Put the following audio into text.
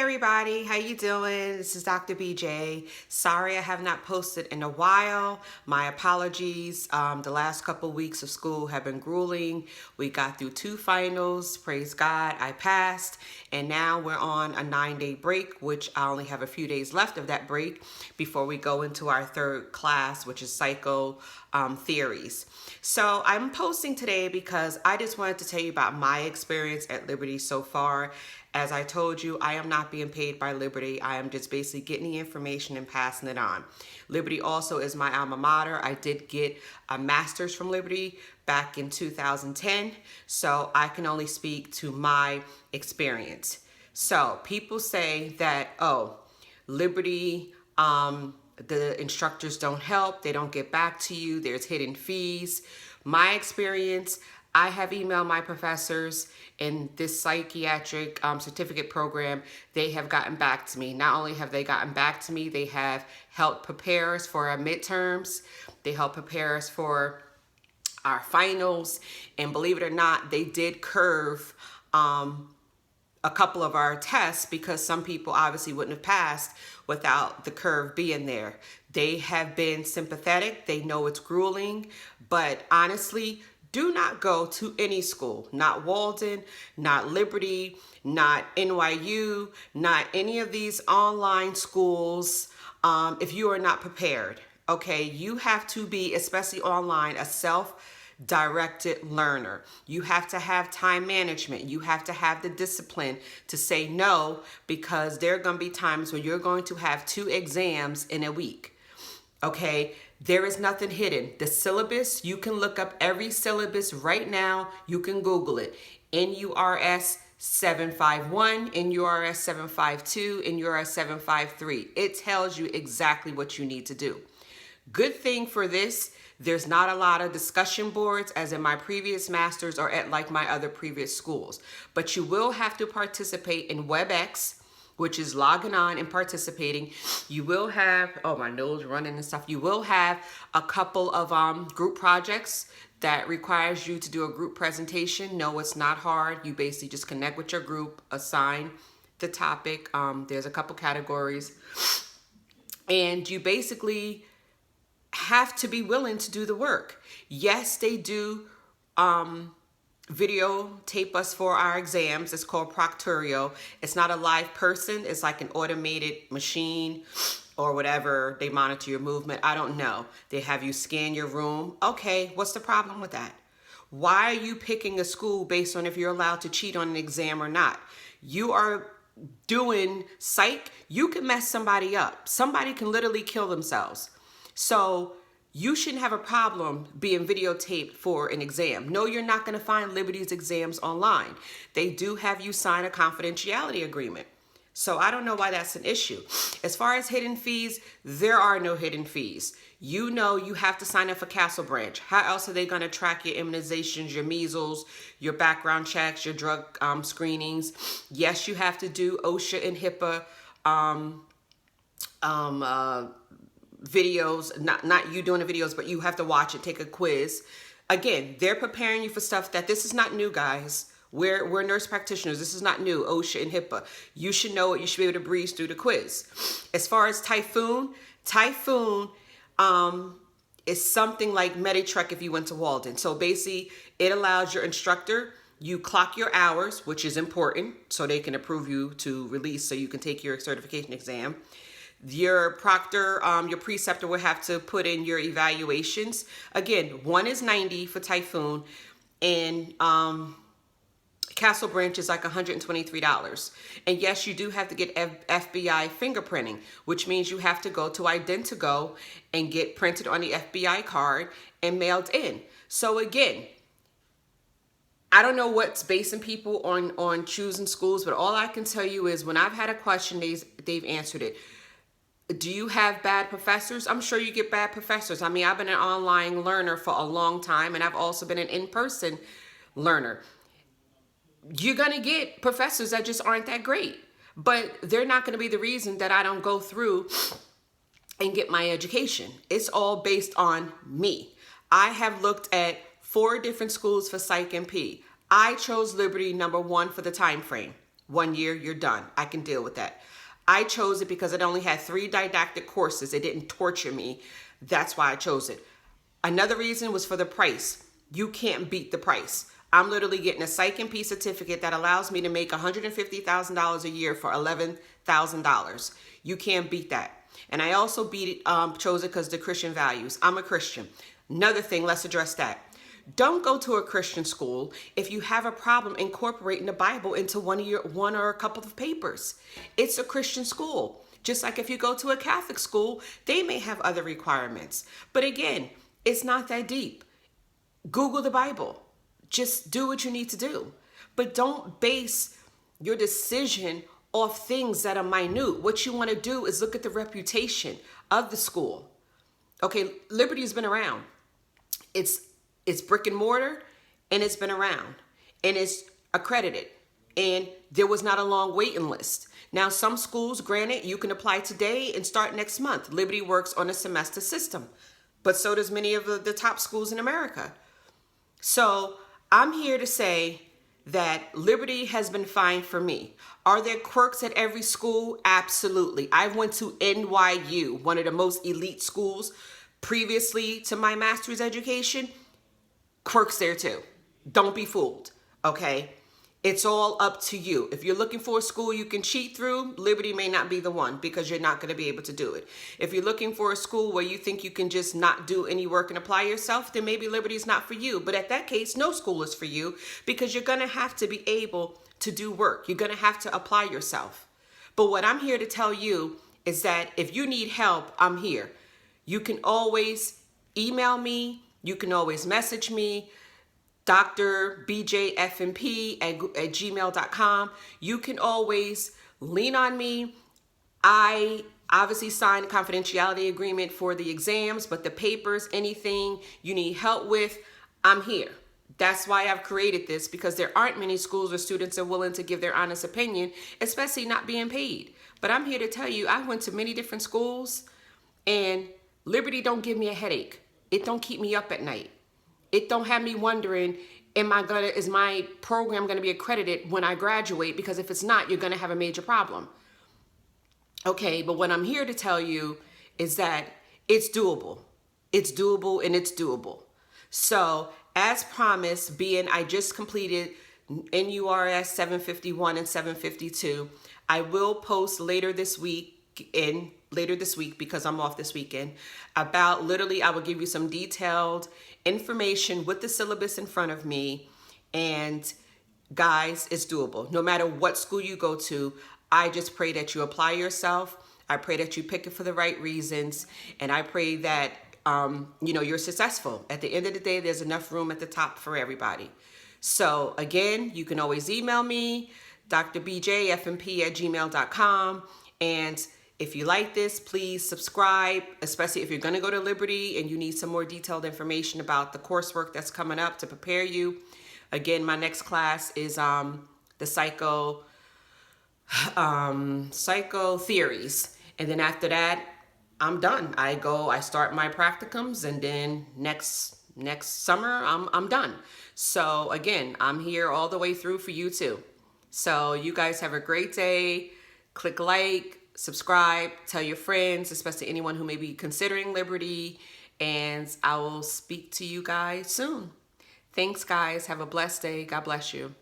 everybody, how you doing? This is Dr. BJ. Sorry I have not posted in a while. My apologies. The last couple weeks of school have been grueling. We got through 2 finals. Praise God, I passed. And now we're on a 9-day break, which I only have a few days left of that break before we go into our 3rd class, which is psycho theories. So I'm posting today because I just wanted to tell you about my experience at Liberty so far. As I told you, I am not being paid by Liberty. I am just basically getting the information and passing it on. Liberty also is my alma mater. I did get a master's from Liberty back in 2010, so I can only speak to my experience. So people say that, oh, Liberty, the instructors don't help, they don't get back to you, there's hidden fees. My experience, I have emailed my professors in this psychiatric certificate program. They have gotten back to me. Not only have they gotten back to me, they have helped prepare us for our midterms. They helped prepare us for our finals. And believe it or not, they did curve a couple of our tests because some people obviously wouldn't have passed without the curve being there. They have been sympathetic. They know it's grueling, but honestly, do not go to any school, not Walden, not Liberty, not NYU, not any of these online schools if you are not prepared, okay? You have to be, especially online, a self-directed learner. You have to have time management. You have to have the discipline to say no, because there are going to be times where you're going to have 2 exams in a week, okay? There is nothing hidden. The syllabus, you can look up every syllabus right now. You can Google it. NURS 751, NURS 752, NURS 753. It tells you exactly what you need to do. Good thing for this, there's not a lot of discussion boards as in my previous masters or at like my other previous schools. But you will have to participate in WebEx, which is logging on and participating. You will have, oh, my nose running and stuff. You will have a couple of group projects that requires you to do a group presentation. No, it's not hard. You basically just connect with your group, assign the topic. There's a couple categories. And you basically have to be willing to do the work. Yes, they do videotape us for our exams. It's called Proctorio. It's not a live person. It's like an automated machine or whatever. They monitor your movement. I don't know. They have you scan your room. Okay, what's the problem with that? Why are you picking a school based on if you're allowed to cheat on an exam or not? You are doing psych. You can mess somebody up. Somebody can literally kill themselves. So you shouldn't have a problem being videotaped for an exam. No, you're not going to find Liberty's exams online. They do have you sign a confidentiality agreement. So I don't know why that's an issue. As far as hidden fees, there are no hidden fees. You know you have to sign up for Castle Branch. How else are they going to track your immunizations, your measles, your background checks, your drug screenings? Yes, you have to do OSHA and HIPAA videos, not you doing the videos, but you have to watch it, take a quiz. Again, they're preparing you for stuff that this is not new, guys. We're nurse practitioners. This is not new, OSHA and HIPAA. You should know it. You should be able to breeze through the quiz. As far as Typhoon is something like Meditrek if you went to Walden. So basically, it allows your instructor, you clock your hours, which is important, so they can approve you to release so you can take your certification exam. Your proctor, your preceptor will have to put in your evaluations. Again, one is 90 for Typhoon, and Castle Branch is like $123. And yes, you do have to get FBI fingerprinting, which means you have to go to Identigo and get printed on the FBI card and mailed in. So again, I don't know what's basing people on choosing schools, but all I can tell you is when I've had a question, they've answered it. Do you have bad professors? I'm sure you get bad professors. I mean, I've been an online learner for a long time, and I've also been an in-person learner. You're going to get professors that just aren't that great, but they're not going to be the reason that I don't go through and get my education. It's all based on me. I have looked at 4 different schools for Psych MP. I chose Liberty #1 for the time frame. 1 year, you're done. I can deal with that. I chose it because it only had 3 didactic courses. It didn't torture me. That's why I chose it. Another reason was for the price. You can't beat the price. I'm literally getting a Psych and P certificate that allows me to make $150,000 a year for $11,000. You can't beat that. And I also chose it because of the Christian values. I'm a Christian. Another thing, let's address that. Don't go to a Christian school if you have a problem incorporating the Bible into one or a couple of papers. It's a Christian school. Just like if you go to a Catholic school, they may have other requirements. But again, it's not that deep. Google the Bible. Just do what you need to do. But don't base your decision off things that are minute. What you want to do is look at the reputation of the school. Okay, Liberty's been around. It's brick and mortar, and it's been around, and it's accredited, and there was not a long waiting list. Now, some schools, granted, you can apply today and start next month. Liberty works on a semester system, but so does many of the top schools in America. So I'm here to say that Liberty has been fine for me. Are there quirks at every school? Absolutely. I went to NYU, one of the most elite schools previously to my master's education. Quirks there too. Don't be fooled, okay? It's all up to you. If you're looking for a school you can cheat through, Liberty may not be the one because you're not going to be able to do it. If you're looking for a school where you think you can just not do any work and apply yourself, then maybe Liberty's not for you. But at that case, no school is for you because you're going to have to be able to do work. You're going to have to apply yourself. But what I'm here to tell you is that if you need help, I'm here. You can always email me. You can always message me, drbjfmp@gmail.com. You can always lean on me. I obviously signed a confidentiality agreement for the exams, but the papers, anything you need help with, I'm here. That's why I've created this, because there aren't many schools where students are willing to give their honest opinion, especially not being paid. But I'm here to tell you, I went to many different schools, and Liberty don't give me a headache. It don't keep me up at night. It don't have me wondering, is my program going to be accredited when I graduate? Because if it's not, you're going to have a major problem. Okay, but what I'm here to tell you is that it's doable. It's doable, and it's doable. So as promised, being I just completed NURS 751 and 752, I will post later this week because I'm off this weekend, about literally I will give you some detailed information with the syllabus in front of me. And guys, it's doable. No matter what school you go to, I just pray that you apply yourself. I pray that you pick it for the right reasons. And I pray that, you're successful. At the end of the day, there's enough room at the top for everybody. So again, you can always email me, drbjfmp@gmail.com. And if you like this, please subscribe, especially if you're going to go to Liberty and you need some more detailed information about the coursework that's coming up to prepare you. Again, my next class is the psycho theories. And then after that, I'm done. I start my practicums, and then next summer, I'm done. So again, I'm here all the way through for you too. So you guys have a great day. Click like, subscribe, tell your friends, especially anyone who may be considering Liberty, and I will speak to you guys soon. Thanks, guys. Have a blessed day. God bless you.